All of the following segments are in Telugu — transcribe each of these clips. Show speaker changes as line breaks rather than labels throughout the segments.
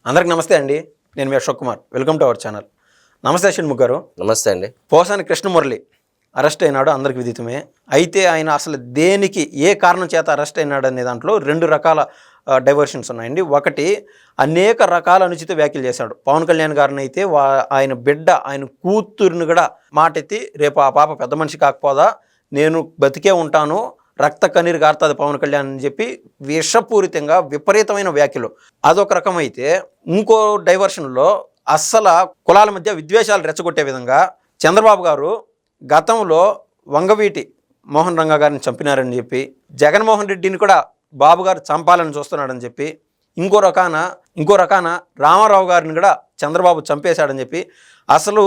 అందరికి నమస్తే అండి. నేను మీ Ashok Kumar. Welcome to our channel. నమస్తే షణ్ముఖ్ గారు.
నమస్తే అండి.
పోసాని కృష్ణమురళి అరెస్ట్ అయినాడు, అందరికి విదితమే. అయితే ఆయన అసలు దేనికి ఏ కారణం చేత అరెస్ట్ అయినాడు అనే దాంట్లో రెండు రకాల డైవర్షన్స్ ఉన్నాయండి. ఒకటి, అనేక రకాల అనుచిత వ్యాఖ్యలు చేశాడు. పవన్ కళ్యాణ్ గారిని అయితే ఆయన బిడ్డ, ఆయన కూతురుని కూడా మాటెత్తి, రేపు ఆ పాప పెద్ద మనిషి కాకపోదా, నేను బతికే ఉంటాను, రక్త కన్నీరు గారుతుంది పవన్ కళ్యాణ్ అని చెప్పి విషపూరితంగా విపరీతమైన వ్యాఖ్యలు. అదొక రకం అయితే, ఇంకో డైవర్షన్లో అస్సలు కులాల మధ్య విద్వేషాలు రెచ్చగొట్టే విధంగా చంద్రబాబు గారు గతంలో వంగవీటి మోహన్ రంగా గారిని చంపినారని చెప్పి, జగన్మోహన్ రెడ్డిని కూడా బాబు గారు చంపాలని చూస్తున్నాడని చెప్పి, ఇంకో రకాన రామారావు గారిని కూడా చంద్రబాబు చంపేశాడని చెప్పి, అసలు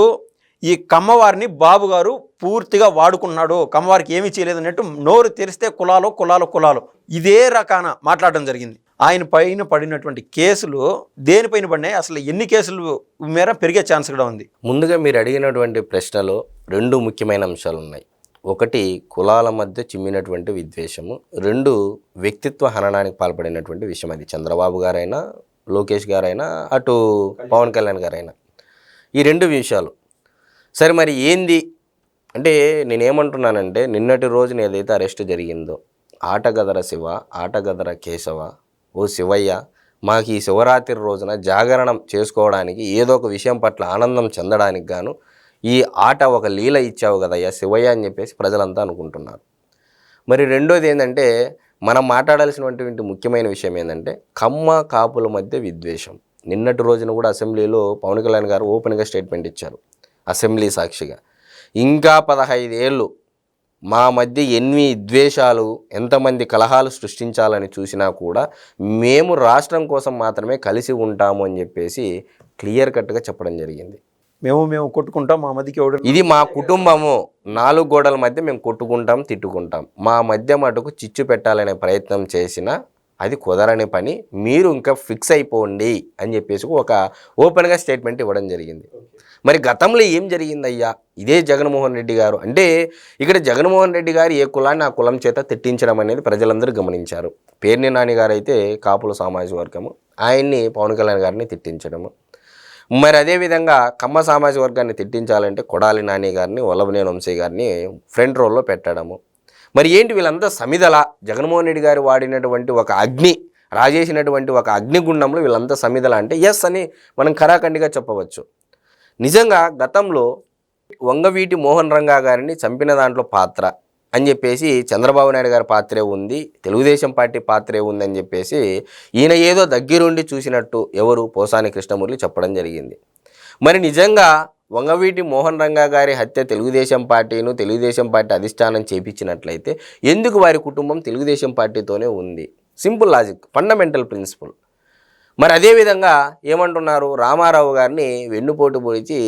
ఈ కమ్మవారిని బాబు గారు పూర్తిగా వాడుకున్నాడు, కమ్మవారికి ఏమీ చేయలేదన్నట్టు నోరు తెరిస్తే కులాలు ఇదే రకాన మాట్లాడడం జరిగింది. ఆయన పైన పడినటువంటి కేసులు దేనిపైన పడినాయి, అసలు ఎన్ని కేసులు మేర పెరిగే ఛాన్స్ కూడా ఉంది?
ముందుగా మీరు అడిగినటువంటి ప్రశ్నలో రెండు ముఖ్యమైన అంశాలు ఉన్నాయి. ఒకటి, కులాల మధ్య చిమ్మినటువంటి విద్వేషము. రెండు, వ్యక్తిత్వ హననానికి పాల్పడినటువంటి విషయం. అది చంద్రబాబు గారైనా, లోకేష్ గారైనా, అటు పవన్ కళ్యాణ్ గారైనా, ఈ రెండు విషయాలు. సరే, మరి ఏంది అంటే నేనేమంటున్నానంటే, నిన్నటి రోజున ఏదైతే అరెస్ట్ జరిగిందో, ఆటగదర శివ, ఆటగదర కేశవ, ఓ శివయ్య, మాకు ఈ శివరాత్రి రోజున జాగరణం చేసుకోవడానికి ఏదో ఒక విషయం పట్ల ఆనందం చెందడానికి గాను ఈ ఆట ఒక లీల ఇచ్చావు కదయ్యా శివయ్య అని చెప్పేసి ప్రజలంతా అనుకుంటున్నారు. మరి రెండోది ఏంటంటే, మనం మాట్లాడాల్సినటువంటి ముఖ్యమైన విషయం ఏంటంటే, కమ్మ కాపుల మధ్య విద్వేషం. నిన్నటి రోజున కూడా అసెంబ్లీలో పవన్ కళ్యాణ్ గారు ఓపెన్గా స్టేట్మెంట్ ఇచ్చారు, అసెంబ్లీ సాక్షిగా. ఇంకా 15 ఏళ్ళు మా మధ్య ఎన్ని ద్వేషాలు, ఎంతమంది కలహాలు సృష్టించాలని చూసినా కూడా మేము రాష్ట్రం కోసం మాత్రమే కలిసి ఉంటాము అని చెప్పేసి క్లియర్ కట్గా చెప్పడం జరిగింది.
మేము కొట్టుకుంటాం, మా మధ్యకి ఎవడు,
ఇది మా కుటుంబము, 4 గోడల మధ్య మేము కొట్టుకుంటాం, తిట్టుకుంటాం, మా మధ్య మటుకు చిచ్చు పెట్టాలనే ప్రయత్నం చేసినా అది కుదరని పని, మీరు ఇంకా ఫిక్స్ అయిపోండి అని చెప్పేసి ఒక ఓపెన్గా స్టేట్మెంట్ ఇవ్వడం జరిగింది. మరి గతంలో ఏం జరిగిందయ్యా? ఇదే జగన్మోహన్ రెడ్డి గారు అంటే, ఇక్కడ జగన్మోహన్ రెడ్డి గారు ఏ కులాన్ని ఆ కులం చేత తిట్టించడం అనేది ప్రజలందరూ గమనించారు. పేర్ని నాని గారు అయితే కాపుల సామాజిక వర్గము, ఆయన్ని పవన్ కళ్యాణ్ గారిని తిట్టించడము. మరి అదేవిధంగా కమ్మ సామాజిక వర్గాన్ని తిట్టించాలంటే కొడాలి నాని గారిని, వల్లభనేని వంశీ గారిని ఫ్రంట్ రోల్లో పెట్టడము. మరి ఏంటి వీళ్ళంతా సమిధల? జగన్మోహన్ రెడ్డి గారు వాడినటువంటి ఒక రాజేసినటువంటి ఒక అగ్నిగుండంలో వీళ్ళంతా సమిధల అంటే ఎస్ అని మనం ఖరాఖండిగా చెప్పవచ్చు. నిజంగా గతంలో వంగవీటి మోహన్ రంగా గారిని చంపిన దాంట్లో పాత్ర అని చెప్పేసి చంద్రబాబు నాయుడు గారి పాత్రే ఉంది, తెలుగుదేశం పార్టీ పాత్రే ఉందని చెప్పేసి ఈయన ఏదో దగ్గరుండి చూసినట్టు ఎవరు పోసాని కృష్ణమురళి చెప్పడం జరిగింది. మరి నిజంగా వంగవీటి మోహన్ రంగా గారి హత్య తెలుగుదేశం పార్టీ అధిష్టానం చేపించినట్లయితే ఎందుకు వారి కుటుంబం తెలుగుదేశం పార్టీతోనే ఉంది? Simple logic, fundamental principal. మరి అదేవిధంగా ఏమంటున్నారు, రామారావు గారిని వెన్నుపోటు పొడిచి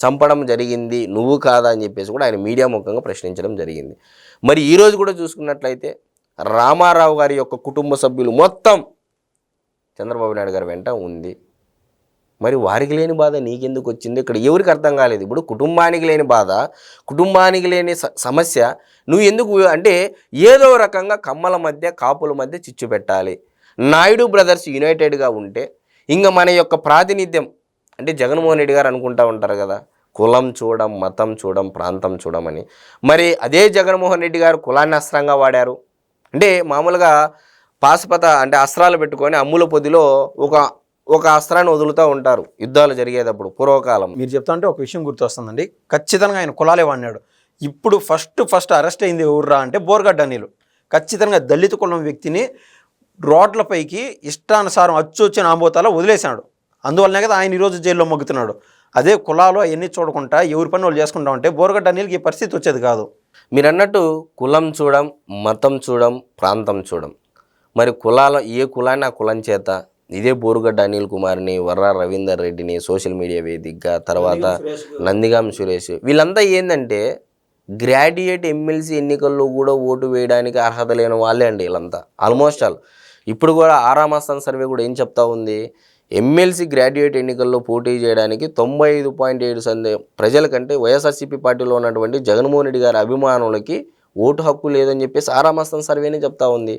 చంపడం జరిగింది, నువ్వు కాదా అని చెప్పేసి కూడా ఆయన మీడియా ముఖంగా ప్రశ్నించడం జరిగింది. మరి ఈరోజు కూడా చూసుకున్నట్లయితే రామారావు గారి యొక్క కుటుంబ సభ్యులు మొత్తం చంద్రబాబు నాయుడు గారి వెంట ఉంది. మరి వారికి లేని బాధ నీకెందుకు వచ్చింది? ఇక్కడ ఎవరికి అర్థం కాలేదు. ఇప్పుడు కుటుంబానికి లేని బాధ, కుటుంబానికి లేని సమస్య నువ్వు ఎందుకు అంటే, ఏదో రకంగా కమ్మల మధ్య కాపుల మధ్య చిచ్చు పెట్టాలి. నాయుడు బ్రదర్స్ యునైటెడ్గా ఉంటే ఇంకా మన యొక్క ప్రాతినిధ్యం అంటే జగన్మోహన్ రెడ్డి గారు అనుకుంటూ ఉంటారు కదా, కులం చూడం, మతం చూడం, ప్రాంతం చూడమని. మరి అదే జగన్మోహన్ రెడ్డి గారు కులాన్ని అస్త్రంగా వాడారు. అంటే మామూలుగా పాశుపత అంటే అస్త్రాలు పెట్టుకొని అమ్ముల పొదిలో ఒక అస్త్రాన్ని వదులుతూ ఉంటారు యుద్ధాలు జరిగేటప్పుడు పూర్వకాలం.
మీరు చెప్తా అంటే ఒక విషయం గుర్తొస్తుందండి. ఖచ్చితంగా ఆయన కులాలే వాడినాడు. ఇప్పుడు ఫస్ట్ అరెస్ట్ అయింది ఎవర్రా అంటే బోర్గడ్డ అనిలు. ఖచ్చితంగా దళిత కులం వ్యక్తిని రోడ్లపైకి ఇష్టానుసారం అచ్చొచ్చిన ఆంబోతాలో వదిలేశాడు. అందువల్లనే కదా ఆయన ఈరోజు జైల్లో మగ్గుతున్నాడు. అదే కులాలు అవన్నీ చూడకుండా ఎవరి పని వాళ్ళు చేసుకుంటా ఉంటే బోర్గడ్డ అనిల్కి ఈ పరిస్థితి వచ్చేది కాదు.
మీరు అన్నట్టు కులం చూడం, మతం చూడం, ప్రాంతం చూడం. మరి ఏ కులాన్ని ఆ కులం చేత ఇదే బోరుగడ్డ అనిల్ కుమార్ని, వర్రా రవీందర్ రెడ్డిని సోషల్ మీడియా వేదికగా, తర్వాత నందిగాం సురేష్, వీళ్ళంతా ఏంటంటే గ్రాడ్యుయేట్ ఎమ్మెల్సీ ఎన్నికల్లో కూడా ఓటు వేయడానికి అర్హత లేని వాళ్ళే అండి వీళ్ళంతా. ఆల్మోస్ట్ ఆల్ ఇప్పుడు కూడా ఆరామస్థాన్ సర్వే కూడా ఏం చెప్తా ఉంది, ఎమ్మెల్సీ గ్రాడ్యుయేట్ ఎన్నికల్లో పోటీ చేయడానికి 95.7% ప్రజల కంటే వైఎస్ఆర్సీపీ పార్టీలో ఉన్నటువంటి జగన్మోహన్ రెడ్డి గారి అభిమానులకి ఓటు హక్కు లేదని చెప్పేసి ఆరామస్థాన్ సర్వేనే చెప్తా ఉంది.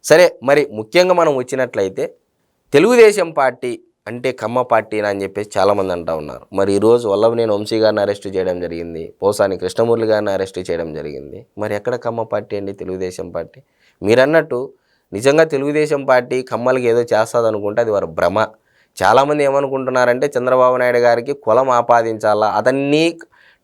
సరే, మరి ముఖ్యంగా మనం వచ్చినట్లయితే తెలుగుదేశం పార్టీ అంటే కమ్మ పార్టీనా అని చెప్పేసి చాలామంది అంటూ ఉన్నారు. మరి ఈరోజు వల్లభనేని వంశీ గారిని అరెస్ట్ చేయడం జరిగింది, పోసాని కృష్ణమూర్తి గారిని అరెస్ట్ చేయడం జరిగింది. మరి ఎక్కడ కమ్మ పార్టీ అండి తెలుగుదేశం పార్టీ? మీరన్నట్టు నిజంగా తెలుగుదేశం పార్టీ కమ్మలకి ఏదో చేస్తుంది అనుకుంటే అది వారి భ్రమ. చాలామంది ఏమనుకుంటున్నారంటే చంద్రబాబు నాయుడు గారికి కులం ఆపాదించాలా, అతన్ని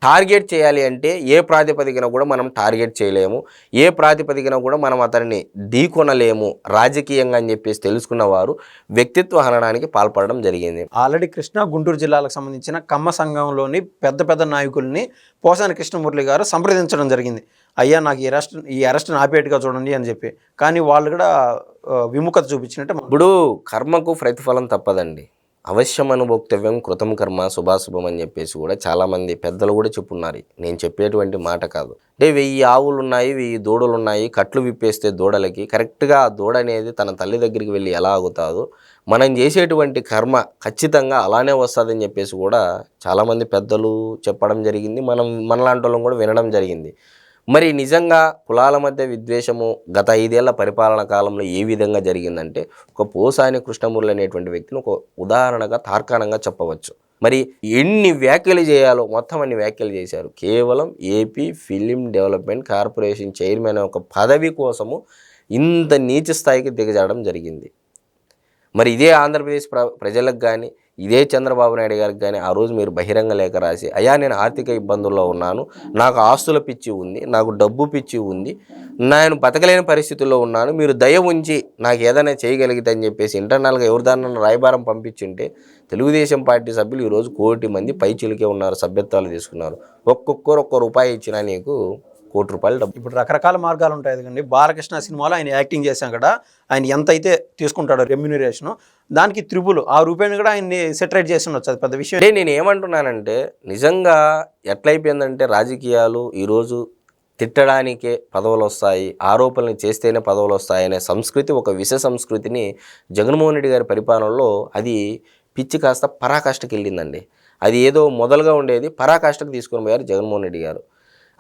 టార్గెట్ చేయాలి అంటే ఏ ప్రాతిపదికన కూడా మనం టార్గెట్ చేయలేము, ఏ ప్రాతిపదికన కూడా మనం అతన్ని ఢీకొనలేము రాజకీయంగా అని చెప్పేసి తెలుసుకున్న వారు వ్యక్తిత్వ హననానికి పాల్పడడం జరిగింది.
ఆల్రెడీ కృష్ణా గుంటూరు జిల్లాలకు సంబంధించిన కమ్మ సంఘంలోని పెద్ద పెద్ద నాయకుల్ని పోసాని కృష్ణమూర్తి గారు సంప్రదించడం జరిగింది. అయ్యా నాకు ఈ అరెస్ట్ని ఆపేట్టుగా చూడండి అని చెప్పి. కానీ వాళ్ళు కూడా విముఖత చూపించినట్టు.
ఇప్పుడు కర్మకు ప్రతిఫలం తప్పదండి. అవశ్యం అనుభోక్తవ్యం కృతం కర్మ శుభాశుభం అని చెప్పేసి కూడా చాలామంది పెద్దలు కూడా చెప్పున్నారు. నేను చెప్పేటువంటి మాట కాదు. అంటే 1000 ఆవులు ఉన్నాయి, 1000 దూడలు ఉన్నాయి, కట్లు విప్పేస్తే దూడలకి కరెక్ట్గా ఆ దూడ అనేది తన తల్లి దగ్గరికి వెళ్ళి ఎలా ఆగుతాదో మనం చేసేటువంటి కర్మ ఖచ్చితంగా అలానే వస్తుందని చెప్పేసి కూడా చాలామంది పెద్దలు చెప్పడం జరిగింది. మనలాంటి వాళ్ళం కూడా వినడం జరిగింది. మరి నిజంగా కులాల మధ్య విద్వేషము గత 5 ఏళ్ల పరిపాలన కాలంలో ఏ విధంగా జరిగిందంటే ఒక పోసాని కృష్ణమూర్తి అనేటువంటి వ్యక్తిని ఒక ఉదాహరణగా తార్కాణంగా చెప్పవచ్చు. మరి ఎన్ని వ్యాఖ్యలు చేయాలో మొత్తం అన్ని వ్యాఖ్యలు చేశారు. కేవలం AP film development corporation chairman ఒక పదవి కోసము ఇంత నీచ స్థాయికి దిగజారడం జరిగింది. మరి ఇదే ఆంధ్రప్రదేశ్ ప్రజలకు కానీ ఇదే చంద్రబాబు నాయుడు గారికి కానీ ఆ రోజు మీరు బహిరంగ లేఖ రాసి అయ్యా నేను ఆర్థిక ఇబ్బందుల్లో ఉన్నాను, నాకు ఆస్తుల పిచ్చి ఉంది, నాకు డబ్బు పిచ్చి ఉంది, నేను బతకలేని పరిస్థితుల్లో ఉన్నాను, మీరు దయ ఉంచి నాకు ఏదైనా చేయగలిగితే అని చెప్పేసి ఇంటర్నల్గా ఎవరిదాన్ని రాయబారం పంపించుంటే తెలుగుదేశం పార్టీ సభ్యులు ఈరోజు 1 కోటి మంది పైచిలికే ఉన్నారు, సభ్యత్వాలు తీసుకున్నారు. ఒక్కొక్కరు ₹1 ఇచ్చినా నీకు ₹1 డబ్బు.
ఇప్పుడు రకరకాల మార్గాలు ఉంటాయి కదండి. బాలకృష్ణ సినిమాలో ఆయన యాక్టింగ్ చేశాం కదా, ఆయన ఎంత అయితే తీసుకుంటాడో రెమ్యూనరేషన్ దానికి ₹6 కూడా ఆయన్ని సెటరేట్ చేసి ఉండొచ్చు. అది పెద్ద విషయం.
అంటే నేను ఏమంటున్నానంటే నిజంగా ఎట్లయిపోయిందంటే రాజకీయాలు ఈరోజు తిట్టడానికే పదవులు వస్తాయి, ఆరోపణలు చేస్తేనే పదవులు వస్తాయి అనే సంస్కృతి, ఒక విష సంస్కృతిని జగన్మోహన్ రెడ్డి గారి పరిపాలనలో అది పిచ్చి కాస్త పరాకాష్ఠకి వెళ్ళిందండి. అది ఏదో మొదలుగా ఉండేది పరాకాష్ఠకు తీసుకొని పోయారు జగన్మోహన్ రెడ్డి గారు.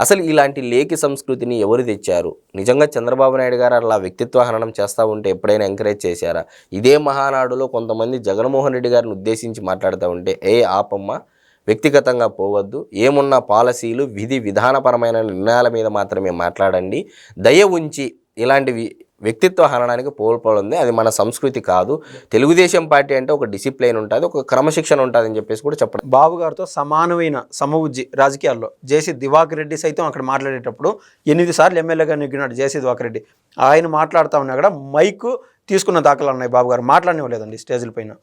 అసలు ఇలాంటి లేఖి సంస్కృతిని ఎవరు తెచ్చారు? నిజంగా చంద్రబాబు నాయుడు గారు అలా వ్యక్తిత్వ హననం చేస్తూ ఉంటే ఎప్పుడైనా ఎంకరేజ్ చేశారా? ఇదే మహానాడులో కొంతమంది జగన్మోహన్ రెడ్డి గారిని ఉద్దేశించి మాట్లాడుతూ ఉంటే ఆపమ్మ, వ్యక్తిగతంగా పోవద్దు, ఏమున్నా పాలసీలు విధి విధానపరమైన నిర్ణయాల మీద మాత్రమే మాట్లాడండి, దయ ఉంచి ఇలాంటి వ్యక్తిత్వ హననానికి పోల్పడుంది, అది మన సంస్కృతి కాదు, తెలుగుదేశం పార్టీ అంటే ఒక డిసిప్లైన్ ఉంటుంది, ఒక క్రమశిక్షణ ఉంటుంది అని చెప్పేసి కూడా చెప్పడం.
బాబు గారితో సమానమైన సమవుజ్జి రాజకీయాల్లో జేసీ దివాకర్ రెడ్డి సైతం అక్కడ మాట్లాడేటప్పుడు 8 సార్లు ఎమ్మెల్యేగా నెగ్గినాడు జేసీ దివాకర్ రెడ్డి. ఆయన మాట్లాడుతూ ఉన్నా కూడా మైకు తీసుకున్న దాఖలాలు ఉన్నాయి. బాబు గారు మాట్లాడనివ్వలేదండి స్టేజ్ల పైన.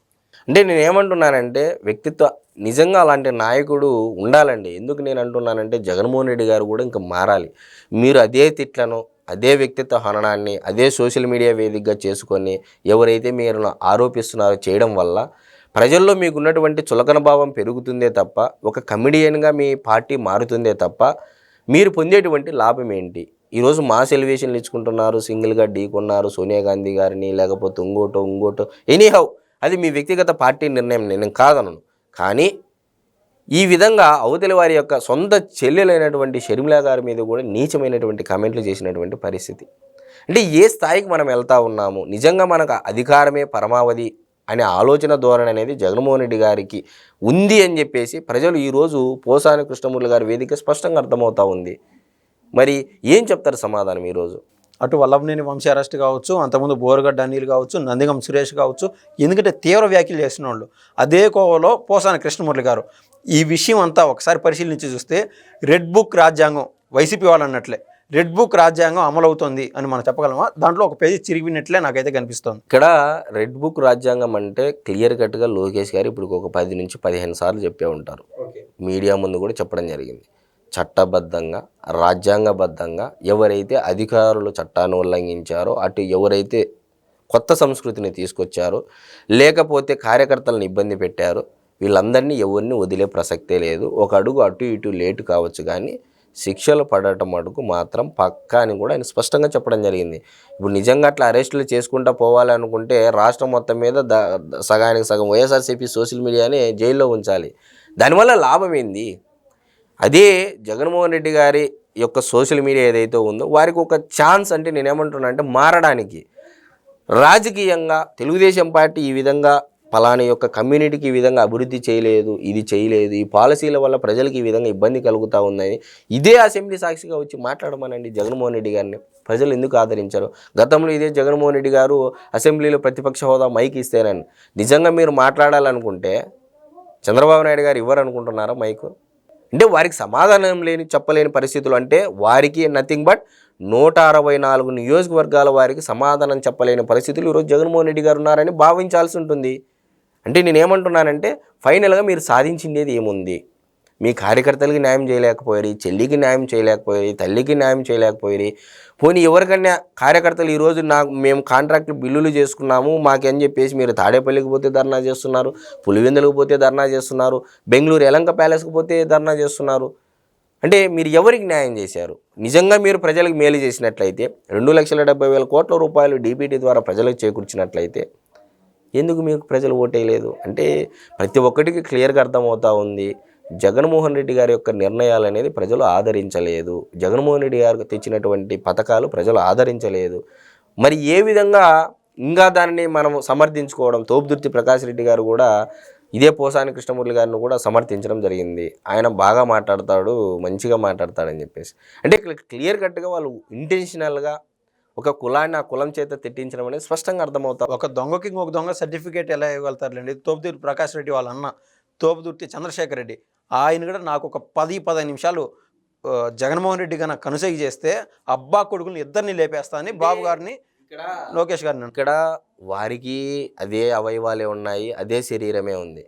అంటే నేను ఏమంటున్నానంటే వ్యక్తిత్వ నిజంగా అలాంటి నాయకుడు ఉండాలండి. ఎందుకు నేను అంటున్నానంటే జగన్మోహన్ రెడ్డి గారు కూడా ఇంకా మారాలి. మీరు అదే తిట్లను, అదే వ్యక్తిత్వ హననాన్ని అదే సోషల్ మీడియా వేదికగా చేసుకొని ఎవరైతే మీరు ఆరోపిస్తున్నారో చేయడం వల్ల ప్రజల్లో మీకున్నటువంటి చులకన భావం పెరుగుతుందే తప్ప, ఒక కమెడియన్గా మీ పార్టీ మారుతుందే తప్ప మీరు పొందేటువంటి లాభం ఏంటి? ఈరోజు మాస్ ఎలివేషన్లు ఇచ్చుకుంటున్నారు, సింగిల్గా ఢీకొన్నారు సోనియా గాంధీ గారిని, లేకపోతే ఇంకోటో ఎనీహౌ అది మీ వ్యక్తిగత పార్టీ నిర్ణయం, నేను కాదనను. కానీ ఈ విధంగా అవతలి వారి యొక్క సొంత చెల్లెలైనటువంటి షర్మిలా గారి మీద కూడా నీచమైనటువంటి కామెంట్లు చేసినటువంటి పరిస్థితి. అంటే ఏ స్థాయికి మనం వెళ్తూ ఉన్నాము? నిజంగా మనకు అధికారమే పరమావధి అనే ఆలోచన ధోరణి అనేది జగన్మోహన్ రెడ్డి గారికి ఉంది అని చెప్పేసి ప్రజలు ఈరోజు పోసాని కృష్ణమూర్తి గారి వేదిక స్పష్టంగా అర్థమవుతూ ఉంది. మరి ఏం చెప్తారు సమాధానం ఈరోజు?
అటు వల్లభనేని వంశీ అరెస్ట్ కావచ్చు, అంతకుముందు బోరగడ్డ అనిల్ కావచ్చు, నందిగం సురేష్ కావచ్చు, ఎందుకంటే తీవ్ర వ్యాఖ్యలు చేసిన వాళ్ళు. అదే కోవలో పోసాని కృష్ణమూర్తి గారు. ఈ విషయం అంతా ఒకసారి పరిశీలించి చూస్తే రెడ్ బుక్ రాజ్యాంగం, వైసీపీ వాళ్ళు అన్నట్లే రెడ్ బుక్ రాజ్యాంగం అమలవుతుంది అని మనం చెప్పగలమా? దాంట్లో ఒక పేజీ చిరిగినట్లే నాకైతే కనిపిస్తుంది.
ఇక్కడ రెడ్ బుక్ రాజ్యాంగం అంటే క్లియర్ కట్గా లోకేష్ గారు ఇప్పుడు ఒక 10 నుంచి 15 సార్లు చెప్పే ఉంటారు. మీడియా ముందు కూడా చెప్పడం జరిగింది. చట్టబద్ధంగా రాజ్యాంగబద్ధంగా ఎవరైతే అధికారులు చట్టాన్ని ఉల్లంఘించారో, అటు ఎవరైతే కొత్త సంస్కృతిని తీసుకొచ్చారో, లేకపోతే కార్యకర్తలను ఇబ్బంది పెట్టారో వీళ్ళందరినీ ఎవరిని వదిలే ప్రసక్తే లేదు. ఒక అడుగు అటు ఇటు లేటు కావచ్చు కానీ శిక్షలు పడటం మటుకు మాత్రం పక్కా అని కూడా ఆయన స్పష్టంగా చెప్పడం జరిగింది. ఇప్పుడు నిజంగా అట్లా అరెస్టులు చేసుకుంటూ పోవాలనుకుంటే రాష్ట్రం మొత్తం మీద సగానికి సగం వైఎస్ఆర్సీపీ సోషల్ మీడియాని జైల్లో ఉంచాలి. దానివల్ల లాభం ఏంది? అదే జగన్మోహన్ రెడ్డి గారి యొక్క సోషల్ మీడియా ఏదైతే ఉందో వారికి ఒక ఛాన్స్, అంటే నేనేమంటున్నా అంటే మారడానికి రాజకీయంగా తెలుగుదేశం పార్టీ ఈ విధంగా పలాని యొక్క కమ్యూనిటీకి ఈ విధంగా అభివృద్ధి చేయలేదు, ఇది చేయలేదు, ఈ పాలసీల వల్ల ప్రజలకు ఈ విధంగా ఇబ్బంది కలుగుతూ ఉందని ఇదే అసెంబ్లీ సాక్షిగా వచ్చి మాట్లాడమనండి జగన్మోహన్ రెడ్డి గారిని. ప్రజలు ఎందుకు ఆదరించారు? గతంలో ఇదే జగన్మోహన్ రెడ్డి గారు అసెంబ్లీలో ప్రతిపక్ష హోదా మైక్ ఇస్తేనని. నిజంగా మీరు మాట్లాడాలనుకుంటే చంద్రబాబు నాయుడు గారు ఇవ్వరు అనుకుంటున్నారా మైకు? అంటే వారికి సమాధానం లేని చెప్పలేని పరిస్థితులు, అంటే వారికి నథింగ్ బట్ 164 నియోజకవర్గాల వారికి సమాధానం చెప్పలేని పరిస్థితులు ఈరోజు జగన్మోహన్ రెడ్డి గారు ఉన్నారని భావించాల్సి ఉంటుంది. అంటే నేనేమంటున్నానంటే ఫైనల్గా మీరు సాధించింది ఏముంది? మీ కార్యకర్తలకి న్యాయం చేయలేకపోయారు, చెల్లికి న్యాయం చేయలేకపోయారు, తల్లికి న్యాయం చేయలేకపోయారు. పోనీ ఎవరికన్నా కార్యకర్తలు ఈరోజు మేము కాంట్రాక్ట్ బిల్లులు చేసుకున్నాము మాకని చెప్పేసి మీరు తాడేపల్లికి పోతే ధర్నా చేస్తున్నారు, పులివెందులకు పోతే ధర్నా చేస్తున్నారు, బెంగళూరు యలంక ప్యాలెస్కి పోతే ధర్నా చేస్తున్నారు. అంటే మీరు ఎవరికి న్యాయం చేశారు? నిజంగా మీరు ప్రజలకు మేలు చేసినట్లయితే 2,70,000 కోట్ల రూపాయలు డీబీటీ ద్వారా ప్రజలకు చేకూర్చినట్లయితే ఎందుకు మీకు ప్రజలు ఓటేయలేదు? అంటే ప్రతి ఒక్కటికి క్లియర్గా అర్థమవుతూ ఉంది, జగన్మోహన్ రెడ్డి గారి యొక్క నిర్ణయాలు అనేది ప్రజలు ఆదరించలేదు, జగన్మోహన్ రెడ్డి గారు తెచ్చినటువంటి పథకాలు ప్రజలు ఆదరించలేదు. మరి ఏ విధంగా ఇంకా దానిని మనం సమర్థించుకోవడం? తోపుదుర్తి ప్రకాష్ రెడ్డి గారు కూడా ఇదే పోసాని కృష్ణమూర్తి గారిని కూడా సమర్థించడం జరిగింది. ఆయన బాగా మాట్లాడతాడు, మంచిగా మాట్లాడతాడని చెప్పేసి. అంటే క్లియర్ కట్గా వాళ్ళు ఇంటెన్షనల్గా ఒక కులాన్ని ఆ కులం చేత తిట్టించడం అనేది స్పష్టంగా అర్థమవుతాం.
ఒక దొంగకి ఇంకొక దొంగ సర్టిఫికేట్ ఎలా ఇవ్వగలుగుతారులేండి? తోపుదుర్తి ప్రకాష్ రెడ్డి వాళ్ళ అన్న తోపుదుర్తి చంద్రశేఖర్ రెడ్డి ఆయన కూడా నాకు ఒక 10-15 నిమిషాలు జగన్మోహన్ రెడ్డి గారు కనుసైగ చేస్తే అబ్బా కొడుకుని ఇద్దరిని లేపేస్తా అని బాబు గారిని, లోకేష్ గారిని.
ఇక్కడ వారికి అదే అవయవాలే ఉన్నాయి, అదే శరీరమే ఉంది.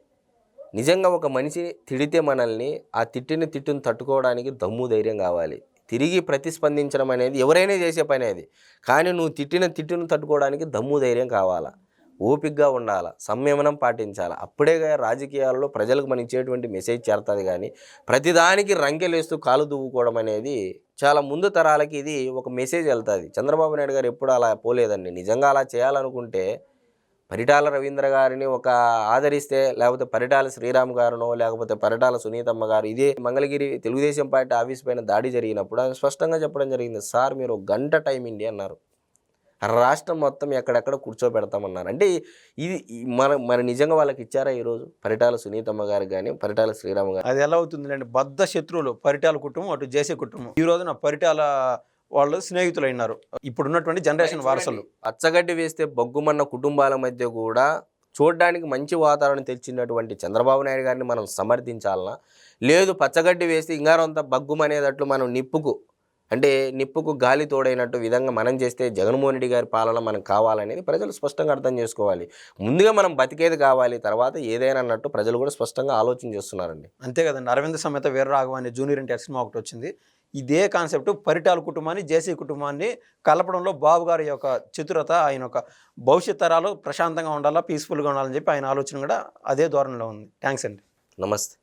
నిజంగా ఒక మనిషి తిడితే మనల్ని ఆ తిట్టును తట్టుకోవడానికి దమ్ము ధైర్యం కావాలి. తిరిగి ప్రతిస్పందించడం అనేది ఎవరైనా చేసే పని అది. కానీ నువ్వు తిట్టును తట్టుకోవడానికి దమ్ము ధైర్యం కావాలా, ఓపికగా ఉండాలా, సంయమనం పాటించాలి. అప్పుడే రాజకీయాల్లో ప్రజలకు మనం ఇచ్చేటువంటి మెసేజ్ చేరుతుంది. కానీ ప్రతిదానికి రంకెలేస్తూ కాలు దువ్వుకోవడం అనేది చాలా ముందు తరాలకి ఇది ఒక మెసేజ్ వెళ్తుంది. చంద్రబాబు నాయుడు గారు ఎప్పుడు అలా పోలేదండి. నిజంగా అలా చేయాలనుకుంటే పరిటాల రవీంద్ర గారిని ఒక ఆదరిస్తే, లేకపోతే పరిటాల శ్రీరామ్ గారునో, లేకపోతే పరిటాల సునీతమ్మ గారు ఇదే మంగళగిరి తెలుగుదేశం పార్టీ ఆఫీస్ పైన దాడి జరిగినప్పుడు ఆయన స్పష్టంగా చెప్పడం జరిగింది, సార్ మీరు 1 గంట టైం ఇండి అన్నారు, రాష్ట్రం మొత్తం ఎక్కడెక్కడ కూర్చోబెడతామన్నారు. అంటే ఇది మన నిజంగా వాళ్ళకి ఇచ్చారా ఈరోజు? పరిటాల సునీతమ్మ గారు కానీ పరిటాల శ్రీరామ్ గారు.
అది ఎలా అవుతుందండి? బద్ధ శత్రువులు పరిటాల కుటుంబం, అటు జేసీ కుటుంబం. ఈ రోజున పరిటాల వాళ్ళు స్నేహితులు అయినారు ఇప్పుడున్నటువంటి జనరేషన్ వారసులు.
పచ్చగడ్డి వేస్తే బొగ్గుమన్న కుటుంబాల మధ్య కూడా చూడడానికి మంచి వాతావరణం తెచ్చినటువంటి చంద్రబాబు నాయుడు గారిని మనం సమర్థించాలనా? లేదు పచ్చగడ్డి వేస్తే ఇంగారంతా బగ్గుమనేటట్లు మనం నిప్పుకు గాలి తోడైనట్టు విధంగా మనం చేస్తే జగన్మోహన్ రెడ్డి గారి పాలన మనకు కావాలనేది ప్రజలు స్పష్టంగా అర్థం చేసుకోవాలి. ముందుగా మనం బతికేది కావాలి, తర్వాత ఏదైనా అన్నట్టు ప్రజలు కూడా స్పష్టంగా ఆలోచన చేస్తున్నారండి.
అంతే కదండి. అరవింద్ సమేత వీరరాఘవ అనే జూనియర్ ఎన్టీఆర్ సినిమా ఒకటి వచ్చింది. ఇదే కాన్సెప్ట్ పరిటాల కుటుంబాన్ని, జేసీ కుటుంబాన్ని కలపడంలో బాబు గారి యొక్క చతురత, ఆయన యొక్క భవిష్యత్ తరాలు ప్రశాంతంగా ఉండాలా, పీస్ఫుల్గా ఉండాలని చెప్పి ఆయన ఆలోచన కూడా అదే ధోరణిలో ఉంది. థ్యాంక్స్ అండి.
నమస్తే.